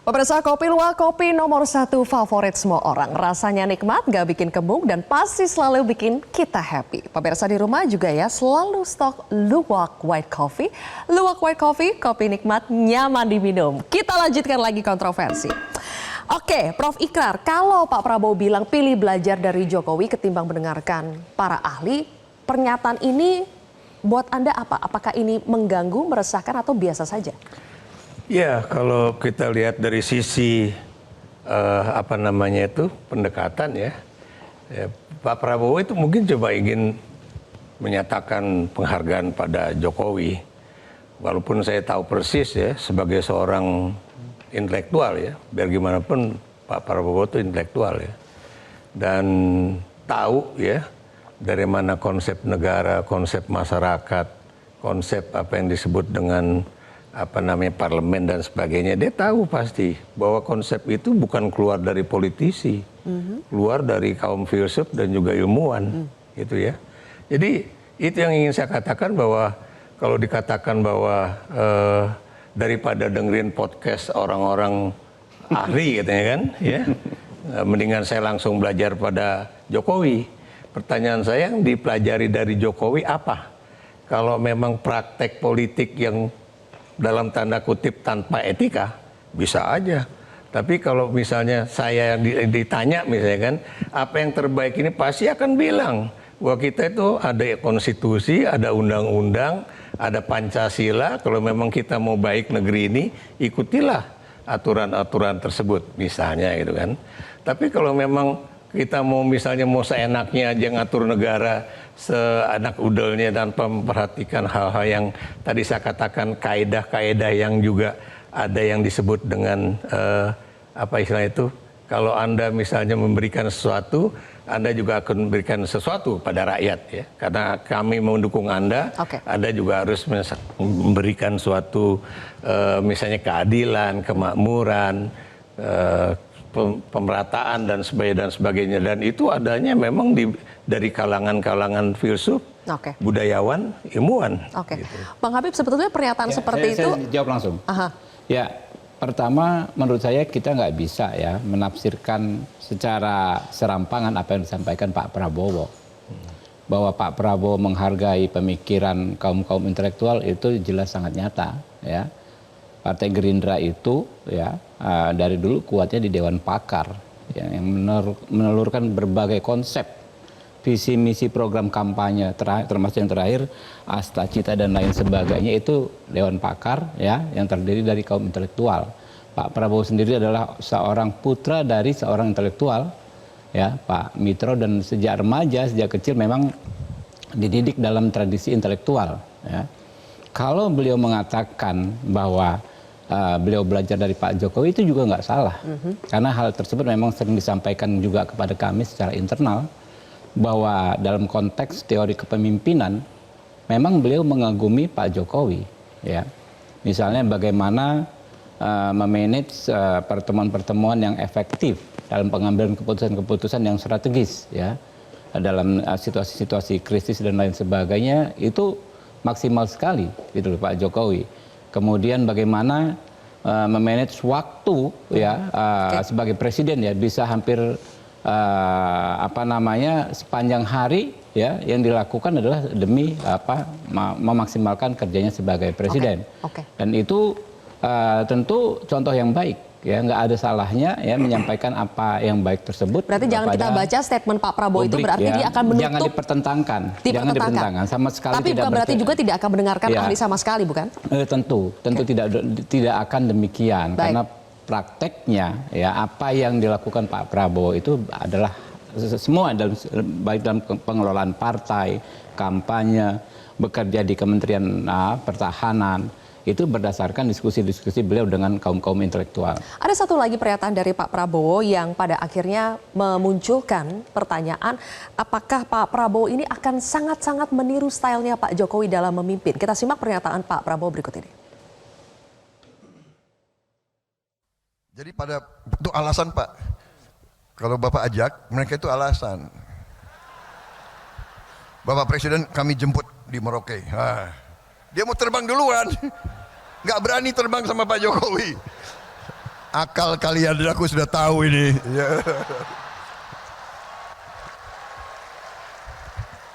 Pemirsa, kopi luwak kopi nomor satu favorit semua orang. Rasanya nikmat, gak bikin kembung, dan pasti selalu bikin kita happy. Pemirsa di rumah juga ya selalu stok luwak white coffee. Luwak white coffee, kopi nikmat, nyaman diminum. Kita lanjutkan lagi kontroversi. Oke, Prof. Ikrar, kalau Pak Prabowo bilang pilih belajar dari Jokowi ketimbang mendengarkan para ahli, pernyataan ini buat Anda apa? Apakah ini mengganggu, meresahkan, atau biasa saja? Ya, kalau kita lihat dari sisi pendekatan ya, Pak Prabowo itu mungkin coba ingin menyatakan penghargaan pada Jokowi, walaupun saya tahu persis ya sebagai seorang intelektual ya, biar gimana pun Pak Prabowo itu intelektual ya, dan tahu ya dari mana konsep negara, konsep masyarakat, konsep apa yang disebut dengan parlemen dan sebagainya. Dia tahu pasti bahwa konsep itu bukan keluar dari politisi, keluar dari kaum filsuf dan juga ilmuwan, gitu ya. Jadi itu yang ingin saya katakan, bahwa kalau dikatakan bahwa daripada dengerin podcast orang-orang ahli katanya kan, ya, mendingan saya langsung belajar pada Jokowi. Pertanyaan saya, yang dipelajari dari Jokowi apa? Kalau memang praktek politik yang dalam tanda kutip tanpa etika, bisa aja. Tapi kalau misalnya saya ditanya misalnya kan, apa yang terbaik ini, pasti akan bilang bahwa kita itu ada konstitusi, ada undang-undang, ada Pancasila. Kalau memang kita mau baik negeri ini, ikutilah aturan-aturan tersebut misalnya gitu kan. Tapi kalau memang kita mau misalnya mau seenaknya aja ngatur negara seenak udelnya tanpa memperhatikan hal-hal yang tadi saya katakan, kaedah-kaedah yang juga ada yang disebut dengan istilah itu, kalau Anda misalnya memberikan sesuatu, Anda juga akan memberikan sesuatu pada rakyat ya, karena kami mendukung Anda. Anda juga harus memberikan suatu misalnya keadilan, kemakmuran, pemerataan dan sebagainya, dan itu adanya memang dari kalangan filsuf, budayawan, ilmuwan. Gitu. Bang Habib, sebetulnya pernyataan seperti itu. Saya jawab langsung. Ya, pertama menurut saya kita nggak bisa ya menafsirkan secara serampangan apa yang disampaikan Pak Prabowo. Bahwa Pak Prabowo menghargai pemikiran kaum intelektual itu jelas sangat nyata ya. Partai Gerindra itu ya dari dulu kuatnya di Dewan Pakar ya, yang menelurkan berbagai konsep, visi misi program kampanye termasuk yang terakhir Asta Cita dan lain sebagainya, itu Dewan Pakar ya, yang terdiri dari kaum intelektual. Pak Prabowo sendiri adalah seorang putra dari seorang intelektual ya, Pak Mitro, dan sejak remaja, sejak kecil memang dididik dalam tradisi intelektual ya. Kalau beliau mengatakan bahwa beliau belajar dari Pak Jokowi, itu juga nggak salah. Karena hal tersebut memang sering disampaikan juga kepada kami secara internal, bahwa dalam konteks teori kepemimpinan memang beliau mengagumi Pak Jokowi ya. Misalnya bagaimana memanage pertemuan-pertemuan yang efektif dalam pengambilan keputusan-keputusan yang strategis ya, dalam situasi-situasi krisis dan lain sebagainya, itu maksimal sekali gitu Pak Jokowi. Kemudian bagaimana memanage waktu ya, sebagai presiden ya, bisa hampir sepanjang hari ya, yang dilakukan adalah demi memaksimalkan kerjanya sebagai presiden. Dan itu tentu contoh yang baik ya, nggak ada salahnya ya menyampaikan apa yang baik tersebut. Berarti jangan kita baca statement Pak Prabowo itu berarti ya, dia akan menutup. Jangan dipertentangkan sama sekali. Tapi bukan berarti juga tidak akan mendengarkan ahli sama sekali, bukan? Tentu tidak akan demikian. Baik. Karena prakteknya ya, apa yang dilakukan Pak Prabowo itu adalah semua baik dalam pengelolaan partai, kampanye, bekerja di Kementerian Pertahanan, itu berdasarkan diskusi-diskusi beliau dengan kaum intelektual. Ada satu lagi pernyataan dari Pak Prabowo yang pada akhirnya memunculkan pertanyaan, apakah Pak Prabowo ini akan sangat-sangat meniru stylenya Pak Jokowi dalam memimpin? Kita simak pernyataan Pak Prabowo berikut ini. Jadi itu alasan Pak, kalau Bapak ajak, mereka itu alasan. Bapak Presiden kami jemput di Merauke. Dia mau terbang duluan, nggak berani terbang sama Pak Jokowi. Akal kalian aku sudah tahu ini. Ya.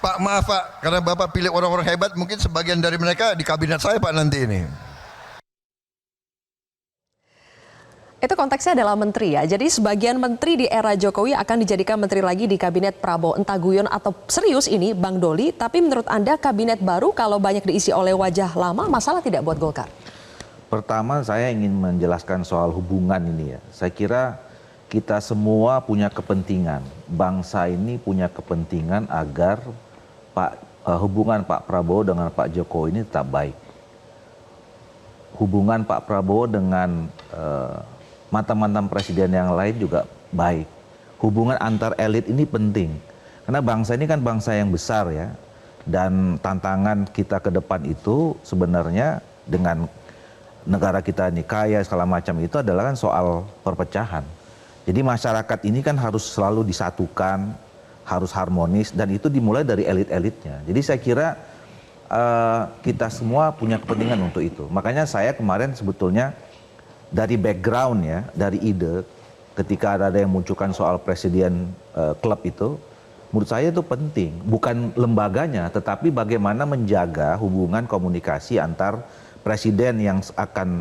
Pak, maaf Pak, karena Bapak pilih orang-orang hebat, mungkin sebagian dari mereka di kabinet saya Pak nanti ini. Itu konteksnya adalah menteri ya. Jadi sebagian menteri di era Jokowi akan dijadikan menteri lagi di kabinet Prabowo. Entah guyon atau serius ini Bang Doli, tapi menurut Anda kabinet baru kalau banyak diisi oleh wajah lama, masalah tidak buat Golkar? Pertama saya ingin menjelaskan soal hubungan ini ya. Saya kira kita semua punya kepentingan. Bangsa ini punya kepentingan agar hubungan Pak Prabowo dengan Pak Jokowi ini tetap baik. Hubungan Pak Prabowo dengan mantan-mantan presiden yang lain juga baik. Hubungan antar elit ini penting. Karena bangsa ini kan bangsa yang besar ya. Dan tantangan kita ke depan itu sebenarnya dengan negara kita ini kaya segala macam itu adalah kan soal perpecahan. Jadi masyarakat ini kan harus selalu disatukan, harus harmonis, dan itu dimulai dari elit-elitnya. Jadi saya kira kita semua punya kepentingan untuk itu. Makanya saya kemarin sebetulnya dari background ya, dari ide, ketika ada yang munculkan soal presiden klub itu, menurut saya itu penting. Bukan lembaganya, tetapi bagaimana menjaga hubungan komunikasi antar presiden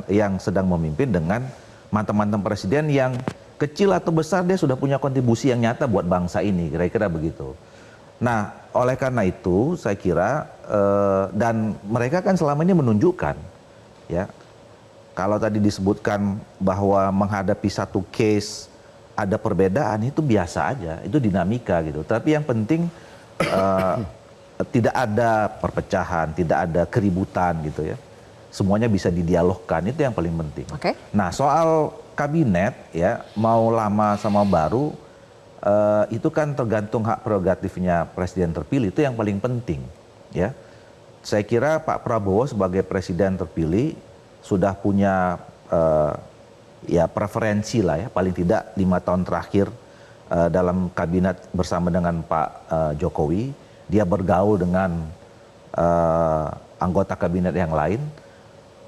yang sedang memimpin dengan mantan-mantan presiden yang kecil atau besar dia sudah punya kontribusi yang nyata buat bangsa ini, kira-kira begitu. Nah, oleh karena itu saya kira dan mereka kan selama ini menunjukkan ya. Kalau tadi disebutkan bahwa menghadapi satu case ada perbedaan itu biasa aja, itu dinamika gitu. Tapi yang penting tidak ada perpecahan, tidak ada keributan gitu ya. Semuanya bisa didialogkan, itu yang paling penting. Oke. Nah, soal kabinet ya, mau lama sama baru itu kan tergantung hak prerogatifnya presiden terpilih, itu yang paling penting ya. Saya kira Pak Prabowo sebagai presiden terpilih sudah punya ya preferensi lah ya, paling tidak 5 tahun terakhir dalam kabinet bersama dengan Pak Jokowi. Dia bergaul dengan anggota kabinet yang lain.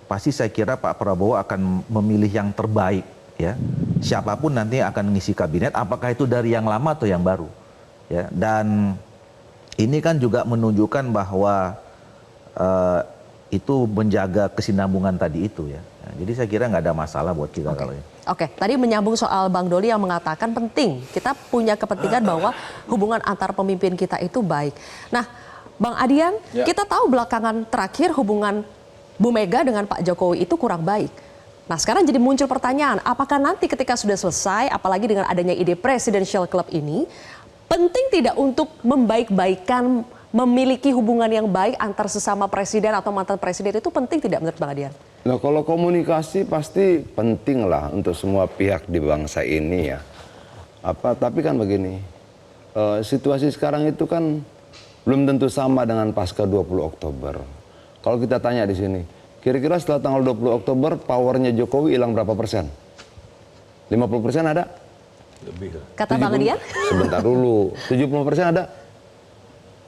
Pasti saya kira Pak Prabowo akan memilih yang terbaik ya. Siapapun nanti akan mengisi kabinet, apakah itu dari yang lama atau yang baru ya. Dan ini kan juga menunjukkan bahwa itu menjaga kesinambungan tadi itu ya. Nah, jadi saya kira nggak ada masalah buat kita kalau ini. Oke, tadi menyambung soal Bang Doli yang mengatakan penting. Kita punya kepentingan bahwa hubungan antar pemimpin kita itu baik. Nah, Bang Adian, kita tahu belakangan terakhir hubungan Bu Mega dengan Pak Jokowi itu kurang baik. Nah, sekarang jadi muncul pertanyaan, apakah nanti ketika sudah selesai, apalagi dengan adanya ide Presidential Club ini, penting tidak untuk membaik-baikan, memiliki hubungan yang baik antar sesama presiden atau mantan presiden, itu penting tidak menurut Bang Adian? Nah, kalau komunikasi pasti penting lah untuk semua pihak di bangsa ini ya. Tapi kan begini, situasi sekarang itu kan belum tentu sama dengan pasca 20 Oktober. Kalau kita tanya di sini, kira-kira setelah tanggal 20 Oktober powernya Jokowi hilang berapa persen? 50% ada? Lebih. Kata Bang Adian? Sebentar dulu, 70% ada?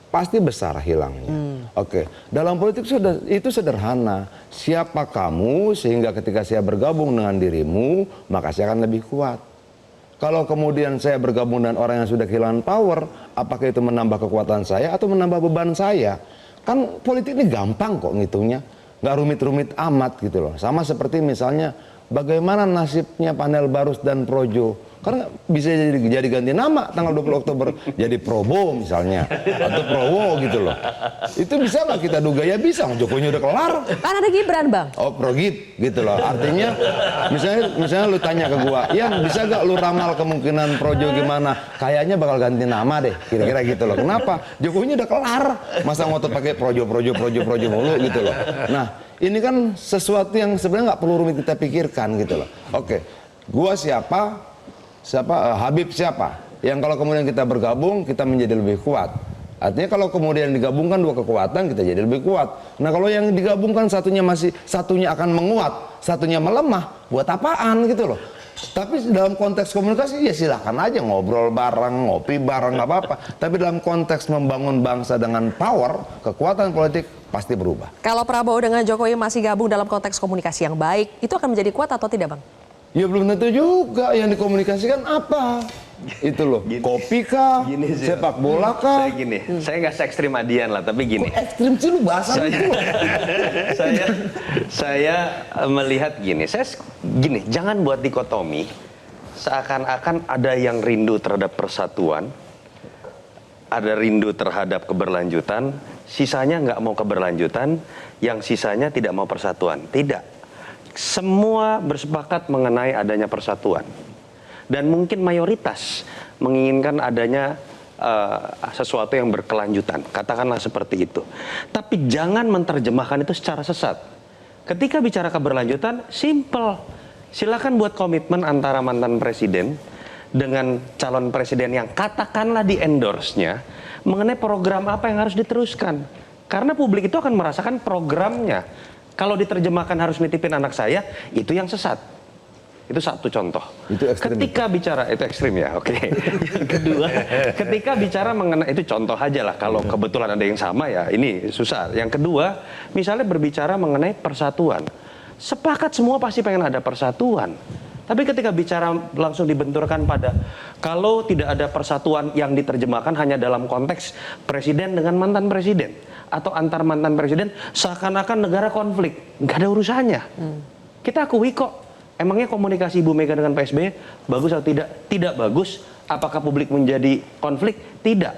Pasti besar hilangnya. Oke, dalam politik itu sederhana. Siapa kamu sehingga ketika saya bergabung dengan dirimu, maka saya akan lebih kuat. Kalau kemudian saya bergabung dengan orang yang sudah kehilangan power, apakah itu menambah kekuatan saya atau menambah beban saya? Kan politik ini gampang kok ngitungnya, nggak rumit-rumit amat gitu loh. Sama seperti misalnya bagaimana nasibnya Panel Barus dan Projo. Karena bisa jadi ganti nama tanggal 20 Oktober jadi Probo misalnya atau Prowo gitu loh. Itu bisa nggak kita duga? Ya bisa, Jokowi udah kelar. Kan ada Gibran, Bang. Oh, Progit gitu loh. Artinya misalnya lu tanya ke gua, "Ya, bisa gak lu ramal kemungkinan Projo gimana?" Kayaknya bakal ganti nama deh, kira-kira gitu loh. Kenapa? Jokowi udah kelar. Masa ngotot pakai Projo mulu gitu loh. Nah, ini kan sesuatu yang sebenarnya nggak perlu rumit kita pikirkan gitu loh. Oke, gua siapa, Habib siapa, yang kalau kemudian kita bergabung kita menjadi lebih kuat. Artinya kalau kemudian digabungkan dua kekuatan kita jadi lebih kuat. Nah, kalau yang digabungkan satunya akan menguat, satunya melemah, buat apaan gitu loh. Tapi dalam konteks komunikasi ya silahkan aja ngobrol bareng, ngopi bareng, nggak apa-apa. Tapi dalam konteks membangun bangsa dengan power, kekuatan politik pasti berubah. Kalau Prabowo dengan Jokowi masih gabung dalam konteks komunikasi yang baik, itu akan menjadi kuat atau tidak, Bang? Ya belum tentu juga yang dikomunikasikan apa. Itu loh, kopi kah, sih, sepak bola kah? Saya nggak se-ekstrim Adian lah, tapi gini. Ekstrim sih lu bahasa itu. Saya melihat gini, jangan buat dikotomi seakan-akan ada yang rindu terhadap persatuan, ada rindu terhadap keberlanjutan, sisanya nggak mau keberlanjutan, yang sisanya tidak mau persatuan. Tidak, semua bersepakat mengenai adanya persatuan. Dan mungkin mayoritas menginginkan adanya sesuatu yang berkelanjutan, katakanlah seperti itu. Tapi jangan menerjemahkan itu secara sesat. Ketika bicara keberlanjutan, simple. Silakan buat komitmen antara mantan presiden dengan calon presiden yang katakanlah di endorse-nya mengenai program apa yang harus diteruskan. Karena publik itu akan merasakan programnya. Kalau diterjemahkan harus nitipin anak saya, itu yang sesat. Itu satu contoh. Itu ekstrim. Ketika bicara, itu ekstrim ya, oke. Yang kedua, ketika bicara mengenai, itu contoh aja lah. Kalau kebetulan ada yang sama ya, ini susah. Yang kedua, misalnya berbicara mengenai persatuan. Sepakat semua pasti pengen ada persatuan. Tapi ketika bicara langsung dibenturkan pada, kalau tidak ada persatuan yang diterjemahkan hanya dalam konteks presiden dengan mantan presiden. Atau antar mantan presiden, seakan-akan negara konflik. Nggak ada urusannya. Kita akui kok. Emangnya komunikasi Ibu Mega dengan Pak SBY bagus atau tidak? Tidak bagus. Apakah publik menjadi konflik? Tidak.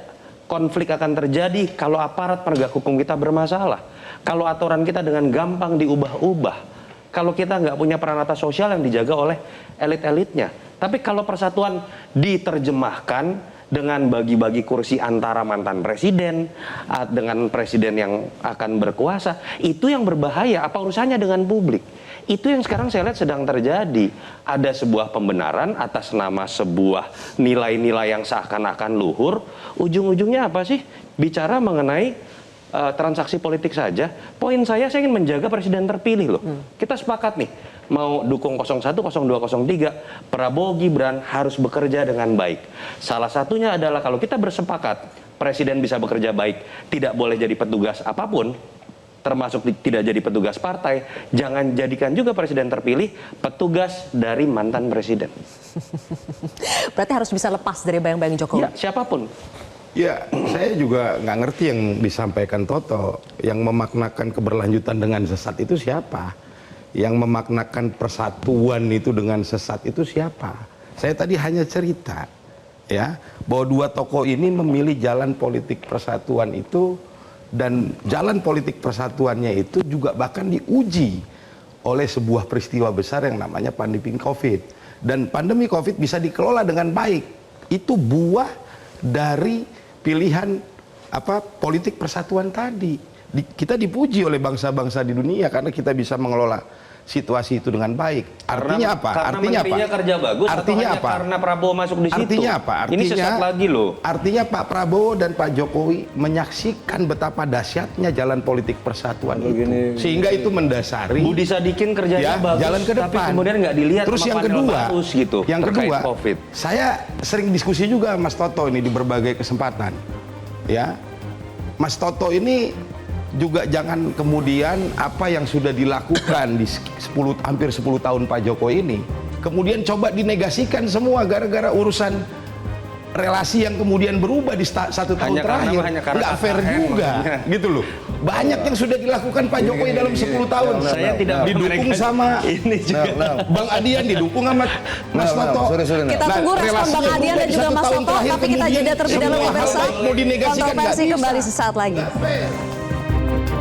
Konflik akan terjadi kalau aparat penegak hukum kita bermasalah. Kalau aturan kita dengan gampang diubah-ubah. Kalau kita nggak punya peranata sosial yang dijaga oleh elit-elitnya. Tapi kalau persatuan diterjemahkan dengan bagi-bagi kursi antara mantan presiden dengan presiden yang akan berkuasa, itu yang berbahaya. Apa urusannya dengan publik? Itu yang sekarang saya lihat sedang terjadi. Ada sebuah pembenaran atas nama sebuah nilai-nilai yang seakan-akan luhur. Ujung-ujungnya apa sih? Bicara mengenai transaksi politik saja. Poin saya ingin menjaga presiden terpilih loh. Kita sepakat nih, mau dukung 01, 02, 03, Prabowo Gibran harus bekerja dengan baik. Salah satunya adalah kalau kita bersepakat, presiden bisa bekerja baik, tidak boleh jadi petugas apapun, termasuk tidak jadi petugas partai, jangan jadikan juga presiden terpilih petugas dari mantan presiden. Berarti harus bisa lepas dari bayang-bayang Jokowi. Ya, siapapun. Ya, saya juga nggak ngerti yang disampaikan Toto. Yang memaknakan keberlanjutan dengan sesat itu siapa? Yang memaknakan persatuan itu dengan sesat itu siapa? Saya tadi hanya cerita, ya, bahwa dua tokoh ini memilih jalan politik persatuan itu. Dan jalan politik persatuannya itu juga bahkan diuji oleh sebuah peristiwa besar yang namanya pandemi COVID. Dan pandemi COVID bisa dikelola dengan baik. Itu buah dari pilihan politik persatuan tadi. Kita dipuji oleh bangsa-bangsa di dunia karena kita bisa mengelola situasi itu dengan baik. Artinya apa? Artinya menterinya kerja bagus. Artinya atau apa? Karena Prabowo masuk di situ. Artinya apa? Artinya, ini sesat lagi loh. Artinya Pak Prabowo dan Pak Jokowi menyaksikan betapa dahsyatnya jalan politik persatuan itu. Sehingga itu mendasari Budi Sadikin kerjanya bagus, jalan ke depan. tapi kemudian nggak dilihat. Terus sama yang panel kedua, bagus gitu, yang terkait kedua, COVID. saya sering diskusi juga Mas Toto ini di berbagai kesempatan. Ya, Mas Toto ini juga jangan kemudian apa yang sudah dilakukan di hampir 10 tahun Pak Jokowi ini kemudian coba dinegasikan semua gara-gara urusan relasi yang kemudian berubah di satu tahun terakhir. Nggak fair juga gitu loh. Banyak yang sudah dilakukan Pak Jokowi dalam 10 tahun. Saya tidak didukung sama ini juga. Bang Adian, didukung sama Mas Toto. Kita tunggu respon Bang Adian dan juga Mas Toto, tapi kita jeda terlebih dahulu pemirsa. Mau dinegasikan nggak Kontroversi bisa. kembali sesaat lagi.